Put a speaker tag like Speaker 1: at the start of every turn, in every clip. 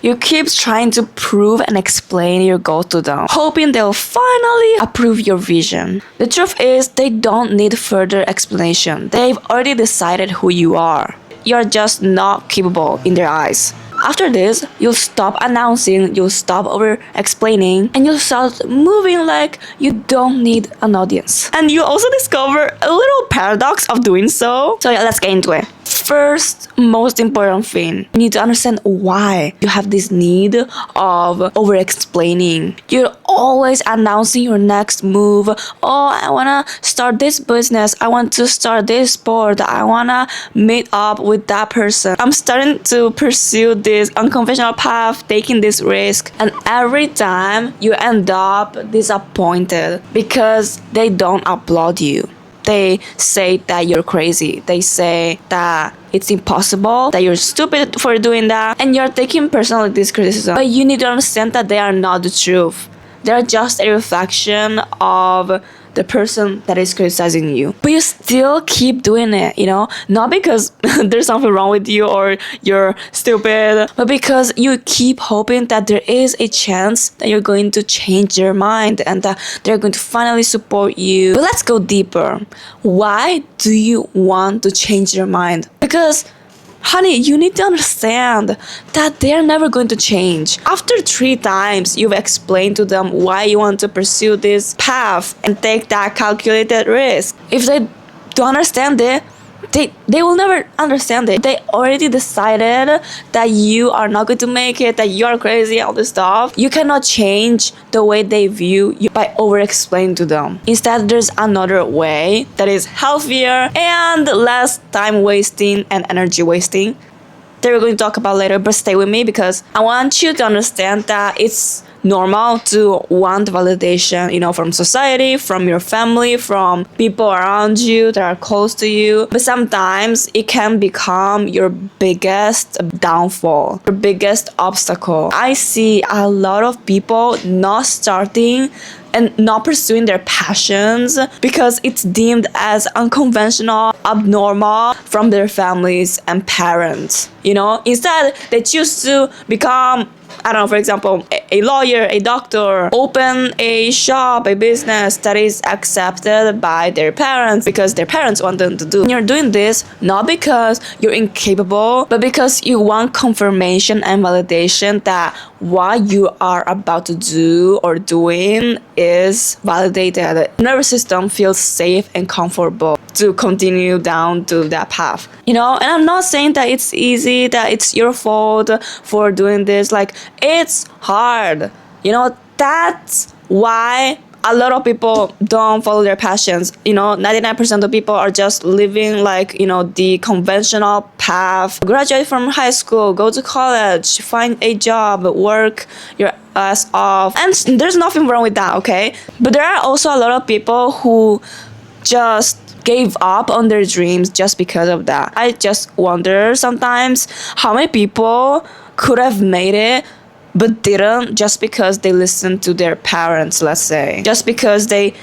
Speaker 1: You keep trying to prove and explain your goal to them, hoping they'll finally approve your vision. The truth is, they don't need further explanation. They've already decided who you are. You're just not capable in their eyes. After this, you'll stop announcing, you'll stop over-explaining, and you'll start moving like you don't need an audience. And you also discover a little paradox of doing so. So yeah, let's get into it. First, most important thing, you need to understand why you have this need of over-explaining. You're always announcing your next move. Oh, I wanna start this business. I want to start this sport. I wanna meet up with that person. I'm starting to pursue this unconventional path, taking this risk. And every time you end up disappointed because they don't applaud you. They say that you're crazy. They say that it's impossible, that you're stupid for doing that, and you're taking personally this criticism. But you need to understand that they are not the truth. They're just a reflection of the person that is criticizing you. But you still keep doing it, not because there's something wrong with you or you're stupid, but because you keep hoping that there is a chance that you're going to change their mind and that they're going to finally support you. But let's go deeper. Why do you want to change their mind? Because honey, you need to understand that they're never going to change. After 3 times you've explained to them why you want to pursue this path and take that calculated risk, if they don't understand it, they will never understand it. They already decided that you are not going to make it, that you are crazy, all this stuff. You cannot change the way they view you by over-explaining to them. Instead, there's another way that is healthier and less time wasting and energy wasting that we're going to talk about later, but stay with me because I want you to understand that it's normal to want validation, from society, from your family, from people around you that are close to you. But sometimes it can become your biggest downfall, your biggest obstacle. I see a lot of people not starting and not pursuing their passions because it's deemed as unconventional, abnormal from their families and parents. Instead, they choose to become, I don't know, for example, a lawyer, a doctor, open a shop, a business that is accepted by their parents because their parents want them to do. And you're doing this not because you're incapable, but because you want confirmation and validation that what you are about to do or doing is validated. The nervous system feels safe and comfortable to continue down to that path. And I'm not saying that it's easy, that it's your fault for doing this. Like, it's hard. That's why a lot of people don't follow their passions. 99% of people are just living like, the conventional path. Graduate from high school, go to college, find a job, work your ass off. And there's nothing wrong with that, okay? But there are also a lot of people who just gave up on their dreams just because of that. I just wonder sometimes how many people could have made it but didn't just because they listened to their parents, let's say. Just because they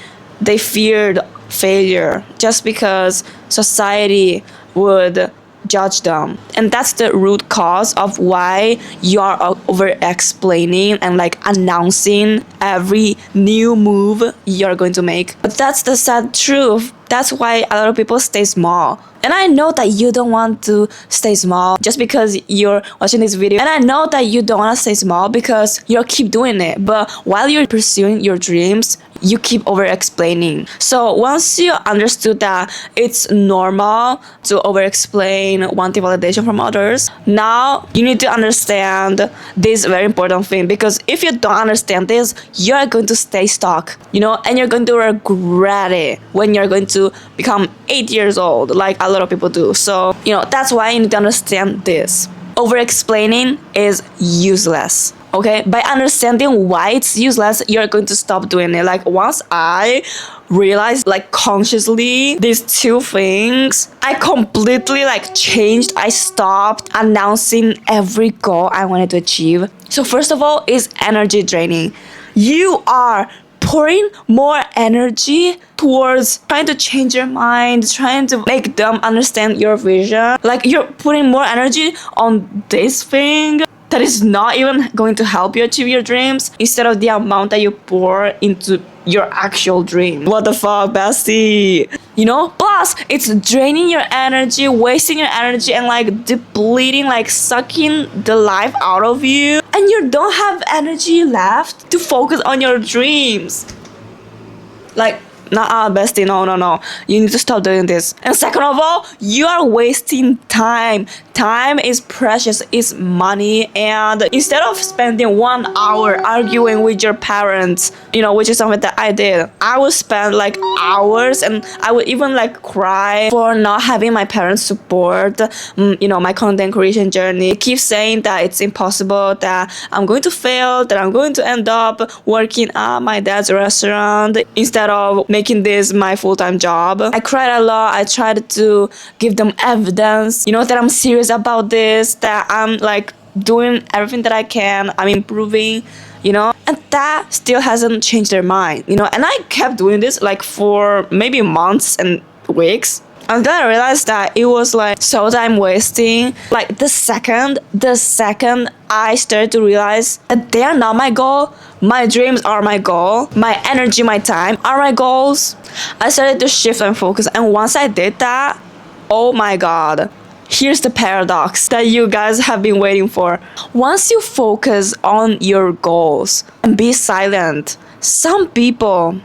Speaker 1: feared failure. Just because society would judge them. And that's the root cause of why you are over-explaining and announcing every new move you're going to make. But that's the sad truth. That's why a lot of people stay small. And I know that you don't want to stay small just because you're watching this video. And I know that you don't want to stay small because you keep doing it. But while you're pursuing your dreams, you keep over-explaining. So once you understood that it's normal to over-explain, wanting validation from others, now you need to understand this very important thing. Because if you don't understand this, you're going to stay stuck, and you're going to regret it when you're going to become 8 years old, like a lot of people do. So, that's why you need to understand this. Over-explaining is useless. Okay, by understanding why it's useless, you're going to stop doing it. Once I realized consciously these 2 things, I completely changed. I stopped announcing every goal I wanted to achieve. So first of all, is energy draining. You are pouring more energy towards trying to change your mind, trying to make them understand your vision. You're putting more energy on this thing that is not even going to help you achieve your dreams instead of the amount that you pour into your actual dream. What the fuck, bestie? You know? Plus, it's draining your energy, wasting your energy, and like depleting, like sucking the life out of you. And you don't have energy left to focus on your dreams. Like, nah, bestie, no. You need to stop doing this. And second of all, you are wasting time. Time is precious, it's money, and instead of spending 1 hour arguing with your parents, you know, which is something that I did, I would spend like hours, and I would even like cry for not having my parents support, you know, my content creation journey. Keep saying that it's impossible, that I'm going to fail, that I'm going to end up working at my dad's restaurant instead of making this my full-time job. I cried a lot. I tried to give them evidence, you know, that I'm serious about this, that I'm like doing everything that I can, I'm improving, you know, and that still hasn't changed their mind, you know. And I kept doing this like for maybe months and weeks, and then I realized that it was like so time wasting. Like the second I started to realize that they are not my goal, my dreams are my goal, my energy, my time are my goals, I started to shift and focus. And once I did that, oh my god, here's the paradox that you guys have been waiting for. Once you focus on your goals and be silent, some people,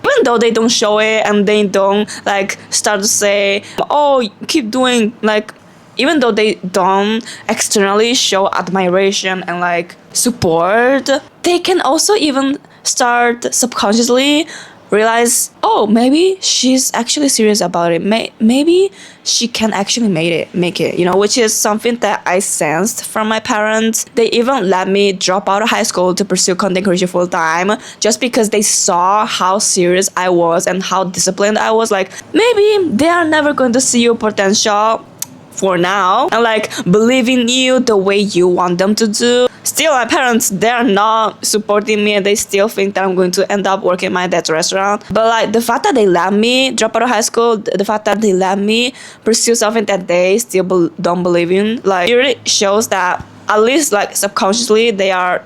Speaker 1: even though they don't show it and they don't like start to say, oh, keep doing, like, even though they don't externally show admiration and like support, they can also even start subconsciously realize, oh, maybe she's actually serious about it. Maybe she can actually make it, you know, which is something that I sensed from my parents. They even let me drop out of high school to pursue content creation full time just because they saw how serious I was and how disciplined I was. Like, maybe they are never going to see your potential for now and like believe in you the way you want them to do. Still, my parents, they're not supporting me, and they still think that I'm going to end up working at my dad's restaurant. But like the fact that they let me drop out of high school, the fact that they let me pursue something that they still don't believe in, like, it really shows that at least like subconsciously they are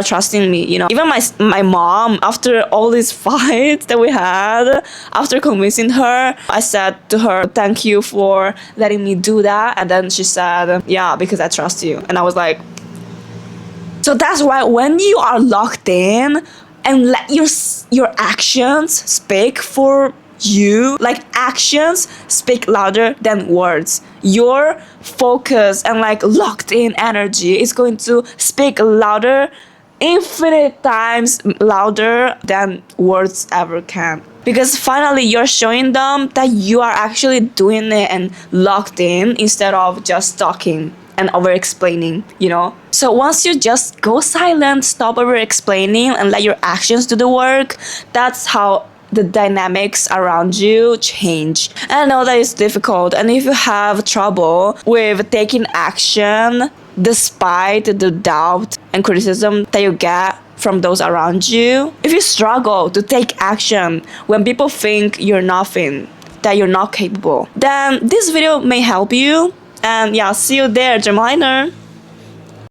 Speaker 1: trusting me, you know. Even my mom, after all these fights that we had, after convincing her, I said to her, thank you for letting me do that. And then she said, yeah, because I trust you. And I was like, so that's why when you are locked in and let your actions speak for you, like actions speak louder than words. Your focus and like locked in energy is going to speak louder, infinite times louder than words ever can. Because finally you're showing them that you are actually doing it and locked in instead of just talking and over-explaining, you know. So once you just go silent, stop over-explaining, and let your actions do the work, that's how the dynamics around you change. And I know that it's difficult, and if you have trouble with taking action despite the doubt and criticism that you get from those around you, if you struggle to take action when people think you're nothing, that you're not capable, then this video may help you. And yeah, see you there, Dreamliner.